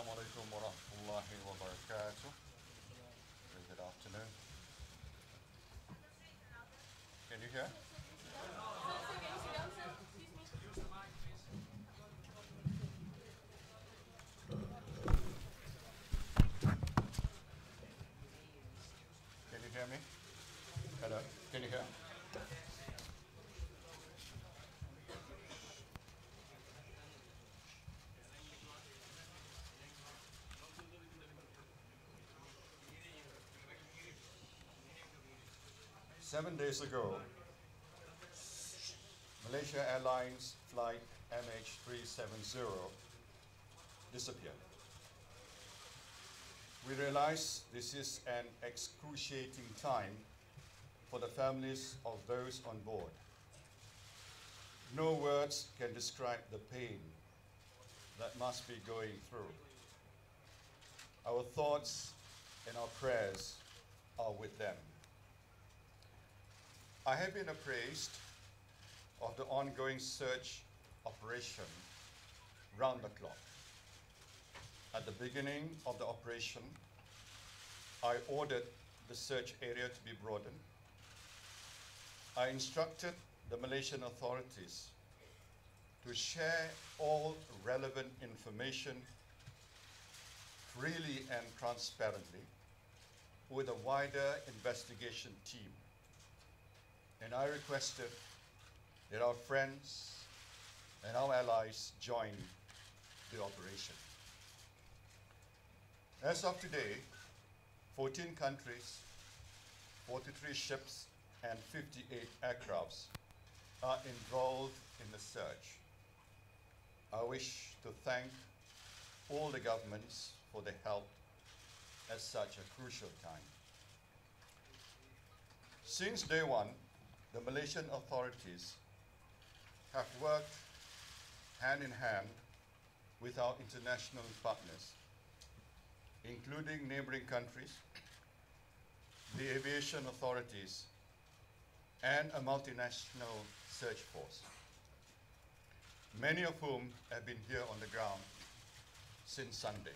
Assalamualaikum warahmatullahi wabarakatuh. Very good afternoon. Can you hear? Can you hear me? Hello? Can you hear? 7 days ago, Malaysia Airlines Flight MH370 disappeared. We realize this is an excruciating time for the families of those on board. No words can describe the pain that must be going through. Our thoughts and our prayers are with them. I have been appraised of the ongoing search operation round the clock. At the beginning of the operation, I ordered the search area to be broadened. I instructed the Malaysian authorities to share all relevant information freely and transparently with a wider investigation team. And I requested that our friends and our allies join the operation. As of today, 14 countries, 43 ships, and 58 aircrafts are involved in the search. I wish to thank all the governments for their help at such a crucial time. Since day one, the Malaysian authorities have worked hand in hand with our international partners, including neighboring countries, the aviation authorities, and a multinational search force, many of whom have been here on the ground since Sunday.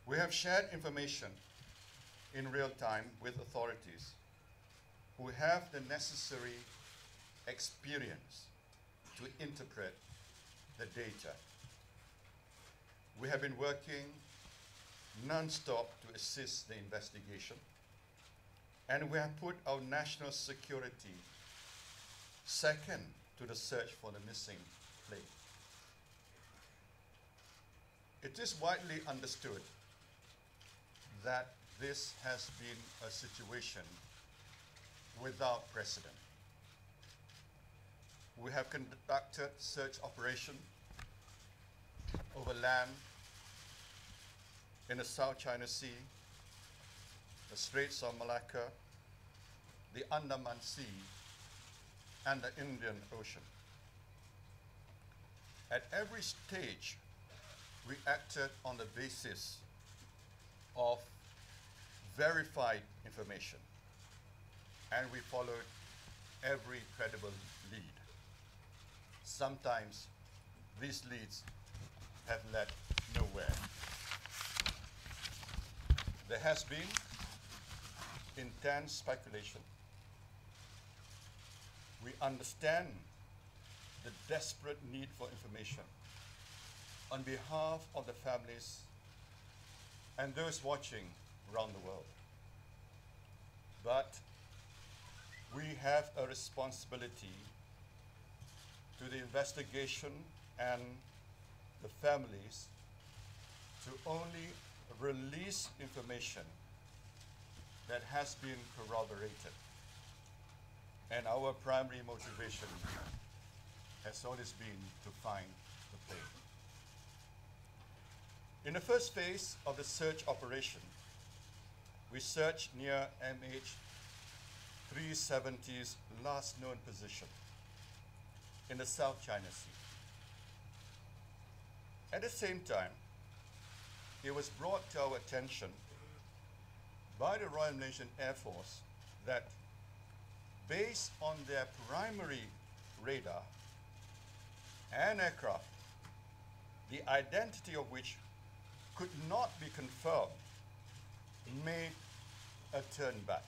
We have shared information in real time with authorities who have the necessary experience to interpret the data. We have been working non-stop to assist the investigation, and we have put our national security second to the search for the missing plane. It is widely understood that this has been a situation without precedent. We have conducted search operation over land in the South China Sea, the Straits of Malacca, the Andaman Sea, and the Indian Ocean. At every stage, we acted on the basis of verified information, and we followed every credible lead. Sometimes these leads have led nowhere. There has been intense speculation. We understand the desperate need for information on behalf of the families and those watching around the world. But we have a responsibility to the investigation and the families to only release information that has been corroborated. And our primary motivation has always been to find the plane. In the first phase of the search operation, we searched near MH370's last known position in the South China Sea. At the same time, it was brought to our attention by the Royal Malaysian Air Force that based on their primary radar and aircraft, the identity of which could not be confirmed made a turn back.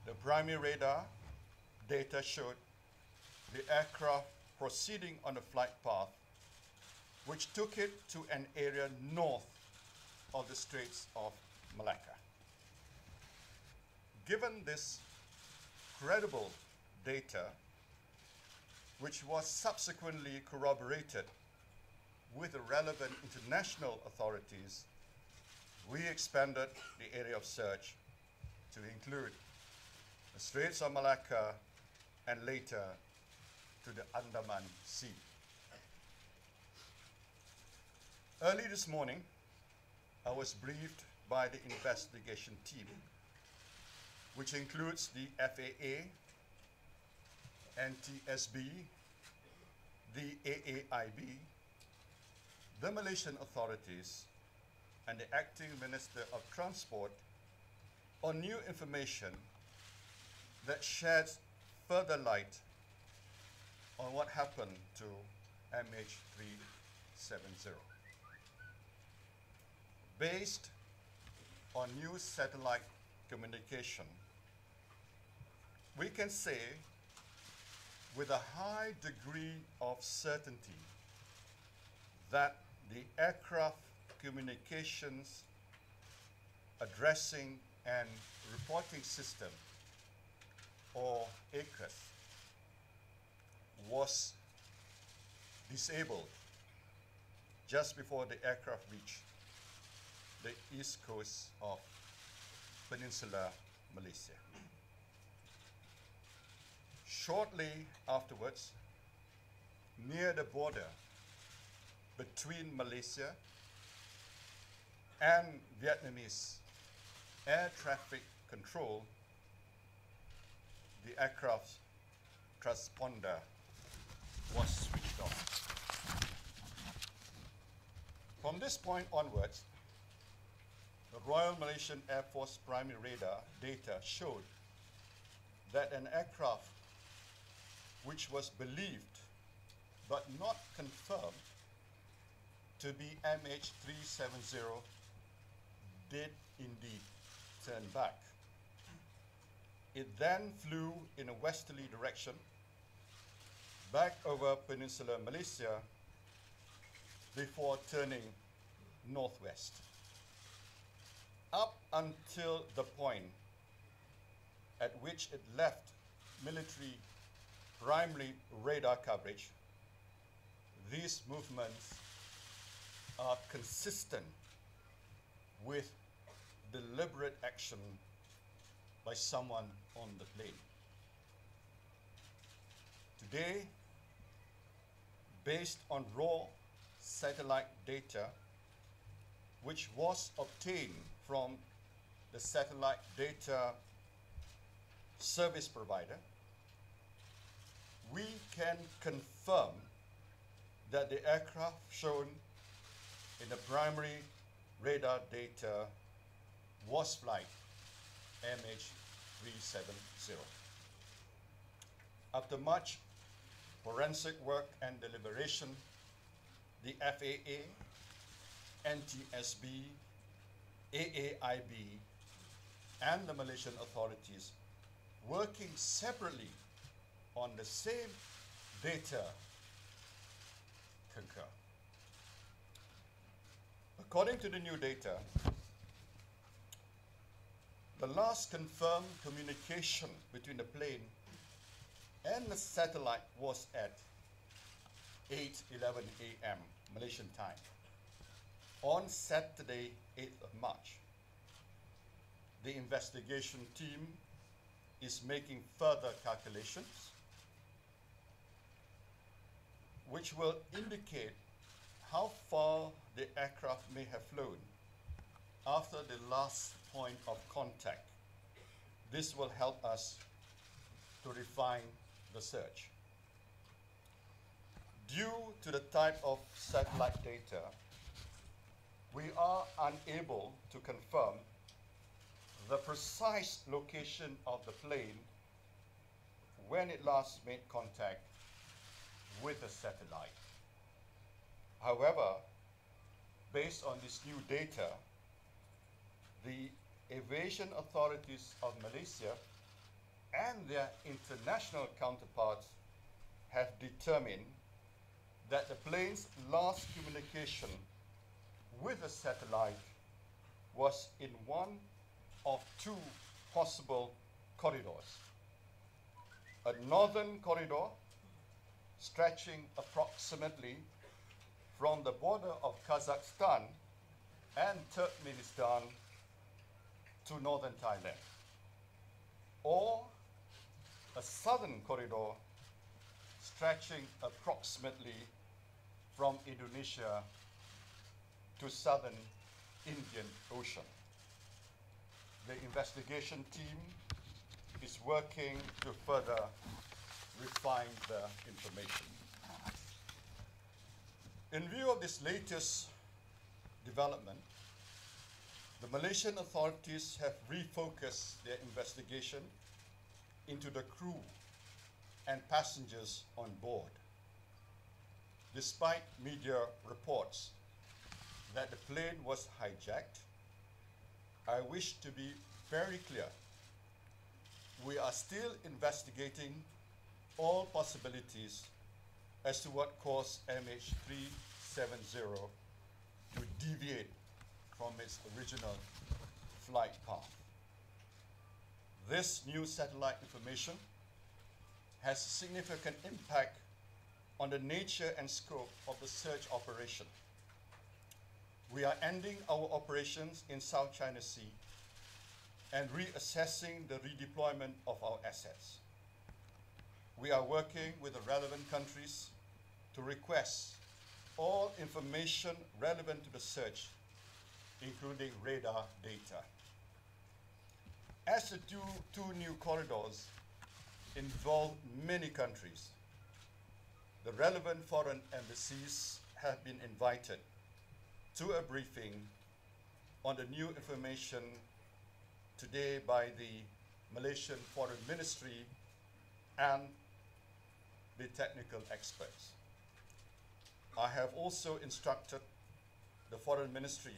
The primary radar data showed the aircraft proceeding on a flight path which took it to an area north of the Straits of Malacca. Given this credible data, which was subsequently corroborated with the relevant international authorities, we expanded the area of search to include the Straits of Malacca and later to the Andaman Sea. Early this morning, I was briefed by the investigation team, which includes the FAA, NTSB, the AAIB, the Malaysian authorities, and the Acting Minister of Transport on new information that sheds further light on what happened to MH370. Based on new satellite communication, we can say with a high degree of certainty that the aircraft communications addressing and reporting system, or Acars, was disabled just before the aircraft reached the east coast of Peninsula Malaysia. Shortly afterwards, near the border between Malaysia and Vietnamese air traffic control, the aircraft's transponder was switched off. From this point onwards, the Royal Malaysian Air Force primary radar data showed that an aircraft which was believed but not confirmed to be MH370 did indeed turn back. It then flew in a westerly direction back over Peninsula Malaysia before turning northwest, up until the point at which it left military primary radar coverage. These movements are consistent with deliberate action by someone on the plane. Today, based on raw satellite data, which was obtained from the satellite data service provider, we can confirm that the aircraft shown in the primary radar data was flight MH370. After much forensic work and deliberation, the FAA, NTSB, AAIB, and the Malaysian authorities, working separately on the same data, concur. According to the new data, the last confirmed communication between the plane and the satellite was at 8:11 a.m. Malaysian time on Saturday, 8th of March. The investigation team is making further calculations which will indicate how far the aircraft may have flown after the last point of contact. This will help us to refine the search. Due to the type of satellite data, we are unable to confirm the precise location of the plane when it last made contact with the satellite. However, based on this new data, the aviation authorities of Malaysia and their international counterparts have determined that the plane's last communication with a satellite was in one of two possible corridors. A northern corridor stretching approximately from the border of Kazakhstan and Turkmenistan to northern Thailand, or a southern corridor stretching approximately from Indonesia to southern Indian Ocean. The investigation team is working to further refine the information. In view of this latest development, the Malaysian authorities have refocused their investigation into the crew and passengers on board. Despite media reports that the plane was hijacked, I wish to be very clear. We are still investigating all possibilities as to what caused MH370 to deviate from its original flight path. This new satellite information has a significant impact on the nature and scope of the search operation. We are ending our operations in South China Sea and reassessing the redeployment of our assets. We are working with the relevant countries to request all information relevant to the search, including radar data. As the two new corridors involve many countries, the relevant foreign embassies have been invited to a briefing on the new information today by the Malaysian Foreign Ministry and the technical experts. I have also instructed the Foreign Ministry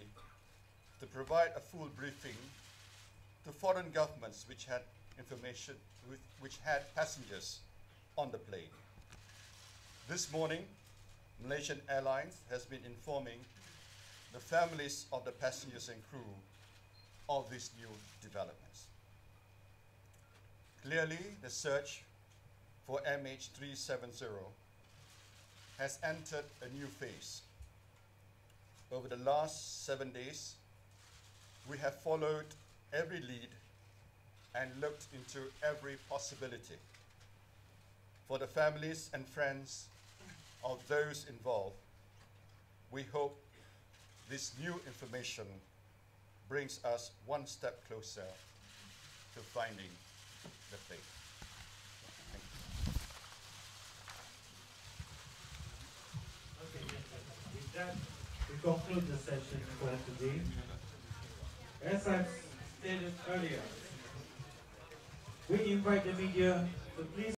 to provide a full briefing to foreign governments which had information, which had passengers on the plane. This morning, Malaysian Airlines has been informing the families of the passengers and crew of these new developments. Clearly, the search for MH370 has entered a new phase. Over the last 7 days, we have followed every lead and looked into every possibility. For the families and friends of those involved, we hope this new information brings us one step closer to finding the plane. Thank you. Okay, with that, we conclude the session for today. As I've stated earlier, we invite the media to please